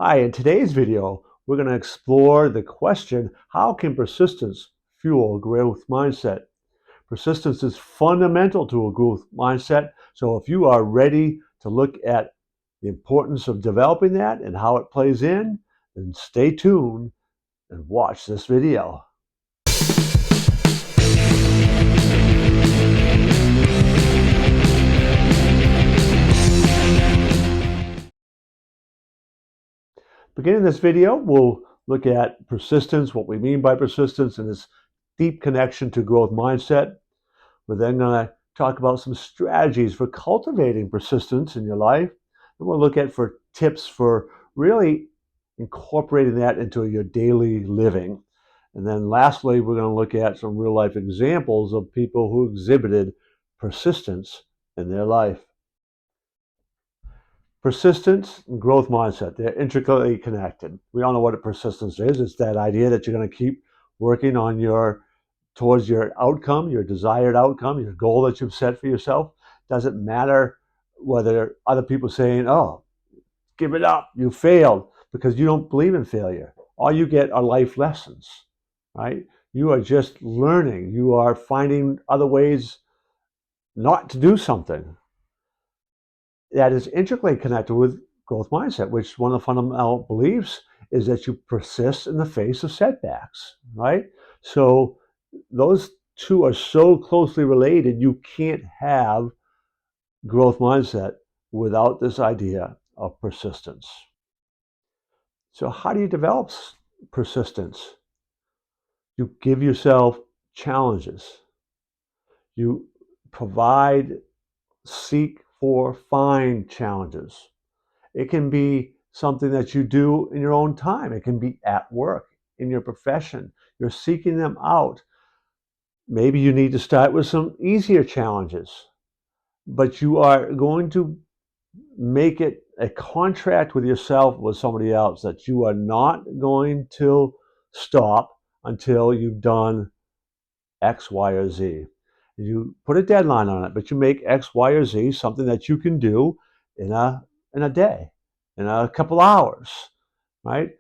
Hi, in today's video, we're going to explore the question, how can persistence fuel a growth mindset? Persistence is fundamental to a growth mindset. So if you are ready to look at the importance of developing that and how it plays in, then stay tuned and watch this video. Beginning this video, we'll look at persistence, what we mean by persistence, and its deep connection to growth mindset. We're then going to talk about some strategies for cultivating persistence in your life. And we'll look at for tips for really incorporating that into your daily living. And then lastly, we're going to look at some real life examples of people who exhibited persistence in their life. Persistence and growth mindset, they're intricately connected. We all know what a persistence is. It's that idea that you're going to keep working on towards your outcome, your desired outcome, your goal that you've set for yourself. Doesn't matter whether other people saying, oh, give it up, you failed, because you don't believe in failure. All you get are life lessons, right? You are just learning. You are finding other ways not to do something. That is intricately connected with growth mindset, which one of the fundamental beliefs is that you persist in the face of setbacks, right? So those two are so closely related, you can't have growth mindset without this idea of persistence. So how do you develop persistence? You give yourself challenges. You seek for, find challenges. It can be something that you do in your own time. It can be at work, in your profession. You're seeking them out. Maybe you need to start with some easier challenges, but you are going to make it a contract with yourself, with somebody else, that you are not going to stop until you've done X, Y, or Z. You put a deadline on it, but you make X, Y, or Z something that you can do in a day, in a couple hours, right?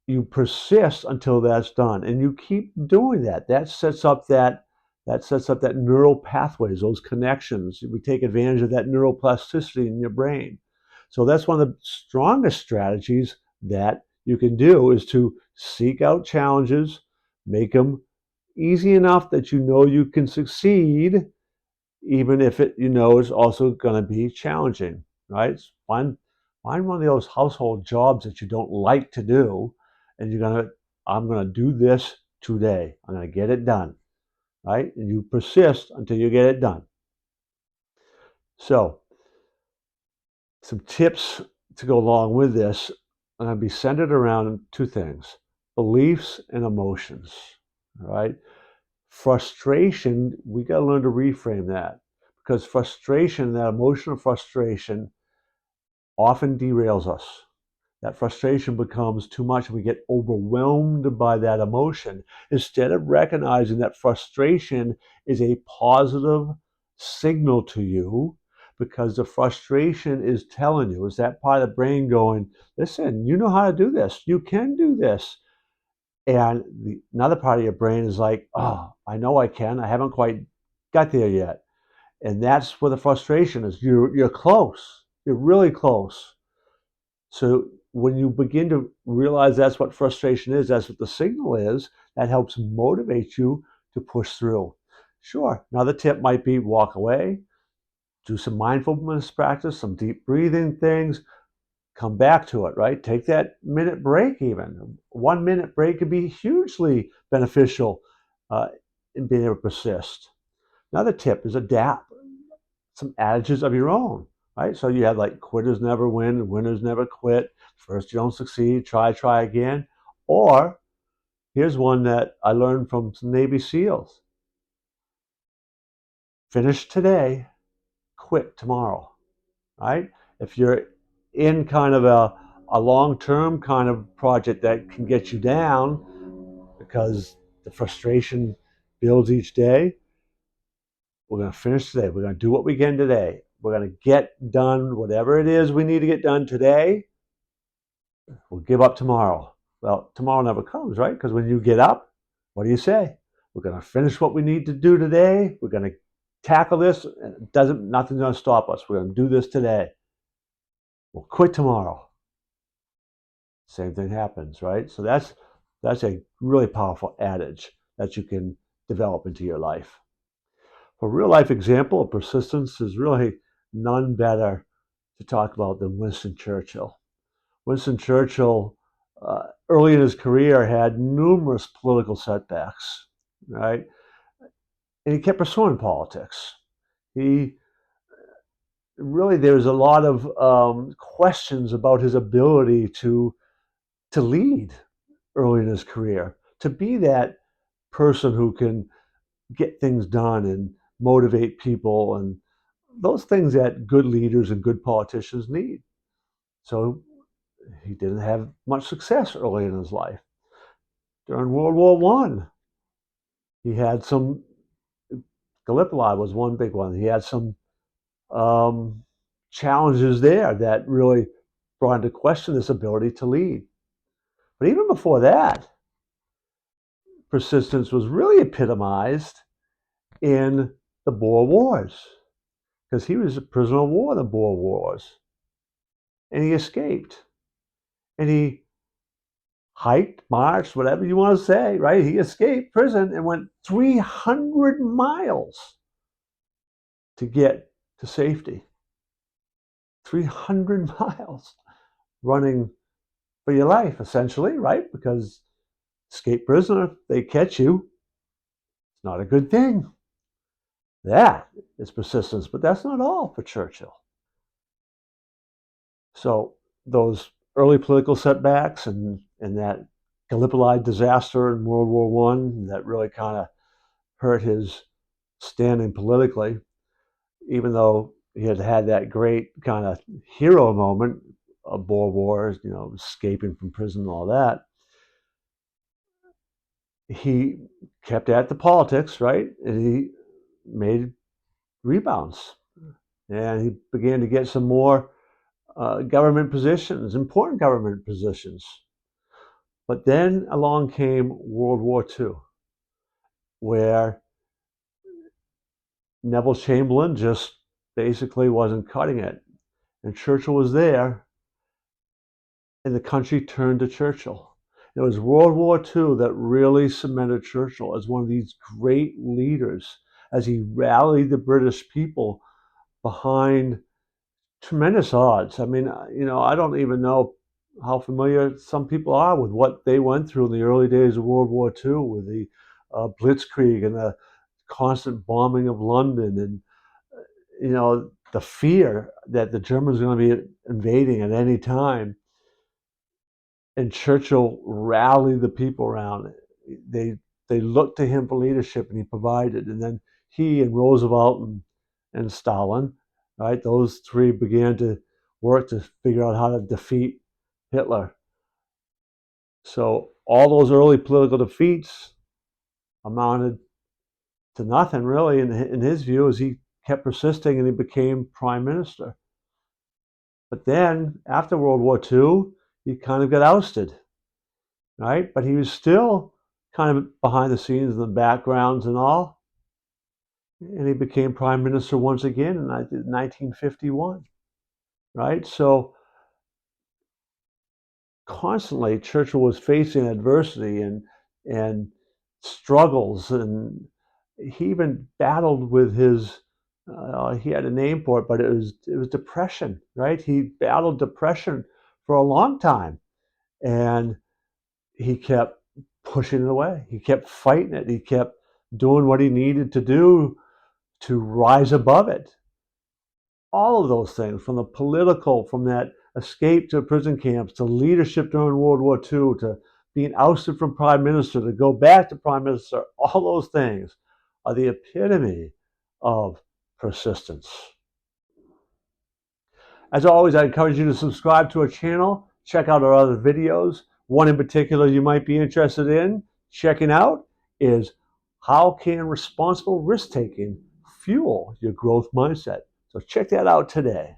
You persist until that's done, and you keep doing that. That sets up that neural pathways, those connections. We take advantage of that neuroplasticity in your brain. So that's one of the strongest strategies that you can do, is to seek out challenges, make them easy enough that you know you can succeed, even if it is also going to be challenging, right? Find one of those household jobs that you don't like to do, and I'm gonna do this today. I'm gonna get it done, right? And you persist until you get it done. So, some tips to go along with this are going to be centered around two things: beliefs and emotions, right? Frustration, we got to learn to reframe that, because frustration, that emotional frustration, often derails us. That frustration becomes too much. We get overwhelmed by that emotion instead of recognizing that frustration is a positive signal to you, because the frustration is telling you, is that part of the brain going, listen, you know how to do this. You can do this. And another part of your brain is like, oh, I know I can. I haven't quite got there yet. And that's where the frustration is. You're close. You're really close. So when you begin to realize that's what frustration is, that's what the signal is, that helps motivate you to push through. Sure, another tip might be walk away, do some mindfulness practice, some deep breathing things, come back to it, right? Take that minute break even. 1 minute break could be hugely beneficial uh, in being able to persist. Another tip is adapt some adages of your own, right? So you have like quitters never win, winners never quit. First you don't succeed, try again. Or here's one that I learned from some Navy SEALs: finish today, quit tomorrow, right? If you're in kind of a long-term kind of project that can get you down because the frustration builds each day, we're going to finish today. We're going to do what we can today. We're going to get done whatever it is we need to get done today. We'll give up tomorrow. Well, tomorrow never comes, right? Because when you get up, what do you say? We're going to finish what we need to do today. We're going to tackle this. Nothing's going to stop us. We're going to do this today. We'll quit tomorrow. Same thing happens, right? So that's a really powerful adage that you can develop into your life. A real life example of persistence is really none better to talk about than Winston Churchill. Winston Churchill, early in his career, had numerous political setbacks, right? And he kept pursuing politics. He really, there's a lot of questions about his ability to lead early in his career, to be that person who can get things done and motivate people and those things that good leaders and good politicians need. So he didn't have much success early in his life. During World War One, he had some. Gallipoli was one big one. He had some um, challenges there that really brought into question this ability to lead. But even before that, persistence was really epitomized in the Boer Wars, because he was a prisoner of war in the Boer Wars, and he escaped, and he hiked, marched, whatever you want to say, right? He escaped prison and went 300 miles to get to safety. 300 miles running for your life, essentially, right? Because escape prisoner, they catch you, it's not a good thing. That is persistence, but that's not all for Churchill. So those early political setbacks and that Gallipoli disaster in World War One that really kind of hurt his standing politically, even though he had had that great kind of hero moment of Boer Wars, escaping from prison and all that. He kept at the politics, right? And he made rebounds. And he began to get some more government positions, important government positions. But then along came World War II, where Neville Chamberlain just basically wasn't cutting it. And Churchill was there, and the country turned to Churchill. It was World War II that really cemented Churchill as one of these great leaders, as he rallied the British people behind tremendous odds. I mean, I don't even know how familiar some people are with what they went through in the early days of World War II with the Blitzkrieg and the constant bombing of London and, the fear that the Germans were going to be invading at any time. And Churchill rallied the people around it. They looked to him for leadership, and he provided. And then he and Roosevelt and Stalin, right? Those three began to work to figure out how to defeat Hitler. So all those early political defeats amounted to nothing, really, in his view, as he kept persisting and he became prime minister. But then, after World War II, he kind of got ousted, right? But he was still kind of behind the scenes in the backgrounds and all. And he became prime minister once again in 1951, right? So constantly, Churchill was facing adversity and struggles, and he even battled with his. He had a name for it, but it was depression, right? He battled depression for a long time, and he kept pushing it away. He kept fighting it. He kept doing what he needed to do to rise above it. All of those things, from the political, from that escape to prison camps, to leadership during World War II, to being ousted from prime minister, to go back to prime minister, all those things are the epitome of persistence. As always, I encourage you to subscribe to our channel, check out our other videos. One in particular you might be interested in checking out is how can responsible risk-taking fuel your growth mindset? So check that out today.